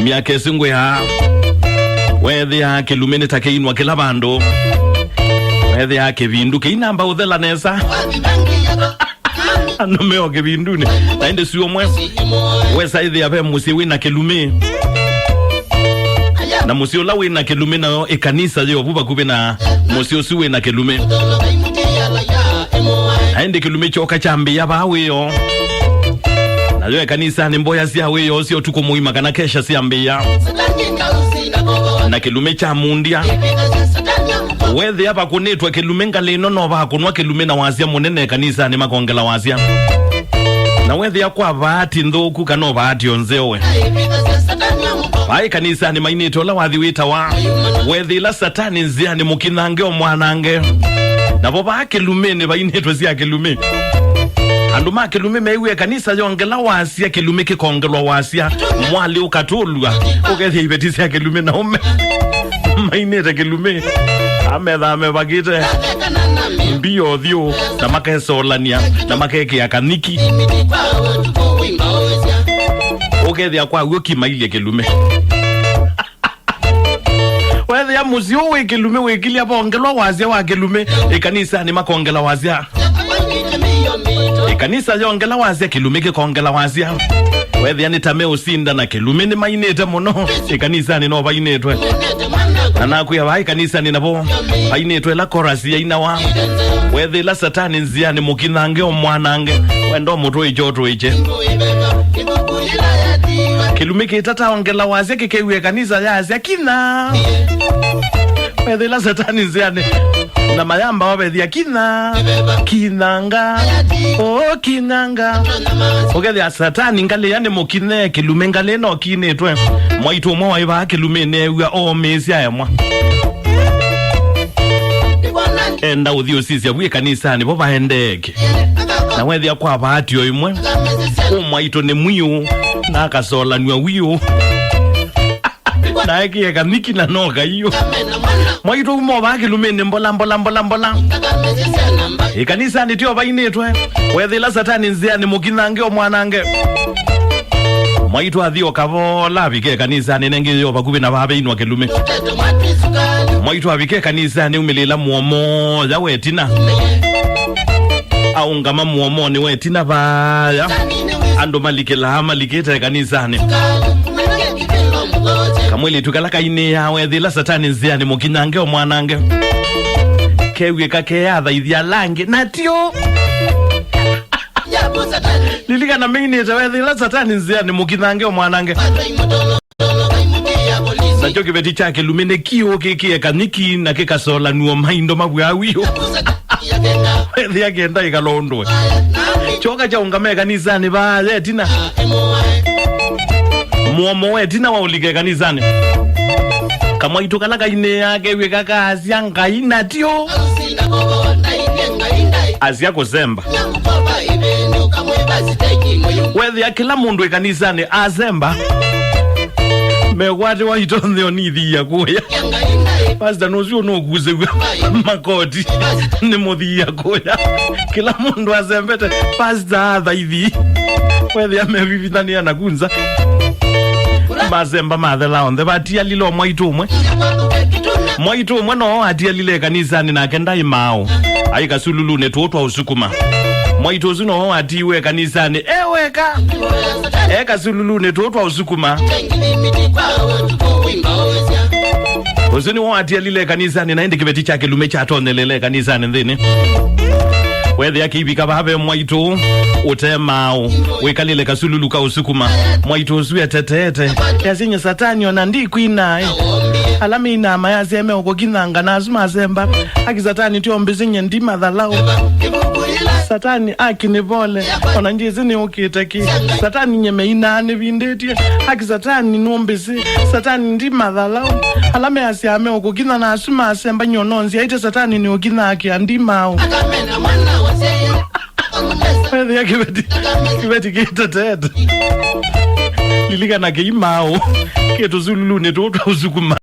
miaka singwe ha wethi ya kìlumi take inwa kila bando wethi ya kevindu ke inamba uthela nesa anomeo kevindu ni naende suyo mwe wesa ithi ape musi wina kìlumi na musi ola wina kìlumi na kanisa yo buba kube na musi osu wina kìlumi aende kìlumi choka chambi ya bawe yo na yo kanisa ni mboya sia we yo sio tuko muima kana kesha siambia na kìlumi cha mundia wethi hapa kunitwa kìlumi ngalino no ba kunwa kìlumi na wazia munene kanisa ni makongela wazia na wethi yakwa bahati ndoku kana bahati onzewe ai kanisa ni mainito la wathi wita wa wethi la satani nzia ni mukinange omwanange na boba kìlumi ni bainetwa sia kìlumi andu ma kìlumi meiwe kanisa yongela wasia kìlumi kikongelwa wasia mwali ukatulwa ugethi ibetisia kìlumi na ume mainete kìlumi ametha amebagite mbio thio na makesolania na makeke ya kaniki ugethi akwa uki maile kìlumi wethi ya muzio we kìlumi wekili hapo ongelwa wasia wa kìlumi kanisa ni makongela wasia kanisa yongela wazia kìlumi kikongela wazia wethi yani tame usinda na kìlumi ni mainete muno kanisa ni no bainetwe anaku ya bai kanisa ni nabo bainetwe la chorus ya inawa wethi la satani nzia ni mukinange omwanange wendo mutu ijoto ije kìlumi kitata ongela wazia kikewe kanisa yazia kina wethi la satani nzia ni na mayamba wabethi akina kinanga oh kinanga ogethi satani ngale yani mukine kìlumi ngale no kinetwe mwaitu mwa iba kìlumi ne wa o mesia yamwa enda uthio sisia bwe kanisa ni bo bahendeke na wethi akwa bahati yo imwe mwaitu ni mwiu na kasola nwa wiu na eki kaniki na noga hiyo mwaitu mo ba kìlumi ni mbola kanisa ni tio bainetwe wethi la satani nzia ni mukinange omwanange mwaitu athio kavola bike kanisa ni nengi yo bakubi na babe inwa kìlumi mwaitu abike kanisa ni umilila muomo ya wetina au ngama muomo ni wetina baya ando malikela maliketa kanisa ni kamwili tukalaka ine ya wethi la satani nzia ni mukinange omwanange kewe kake ya ithia langi natio lilika na mainete wethi la satani nzia ni mukinange omwanange na joki beti cha kìlumi ne kio kiki kaniki na kikasola nuo maindo mabwawiyo wethi yake ndai kalondwe choka cha ungame kanisani ba tina muomo wetina waulike kanisani kama itukalaka ine yake wekaka asianga inatio asia kuzemba wethi ya kila mundu kanisani azemba mekwati waitontheo nithi ya kuya pastor nozio no kuze makoti ni muthi ya kuya kila mundu azembete pastor thaithi wethi ya mevivithania na kunza bazemba mathela on the batia lilo mwaitu umwe no atia lile kanisa ni nakenda imao aika sululu ne tuotwa usukuma mwaitu zino atiwe kanisa ni eka sululu ne tuotwa usukuma uzini wo atia lile kanisa ni naende kibeti cha kìlumi cha tonelele kanisa ni ndini wethi yake ibika babe mwaitu utemao wekalile kasululu ka usukuma mwaitu usuya tetete yasinye satani ona ndikwina alami ina mayaseme okokinanga nazuma zemba akizatani tiombizinye ndima dhalao satani akinivole ona njizini ukiteki satani nyeme inani vindetie akizatani nuombisi satani ndima dhalao alami asiame okokina nazuma asemba nyononzi aite satani ni okina akiandimao wethi ya kibeti kitetete lilika na keimao keto zululu ne tuotwa usukuma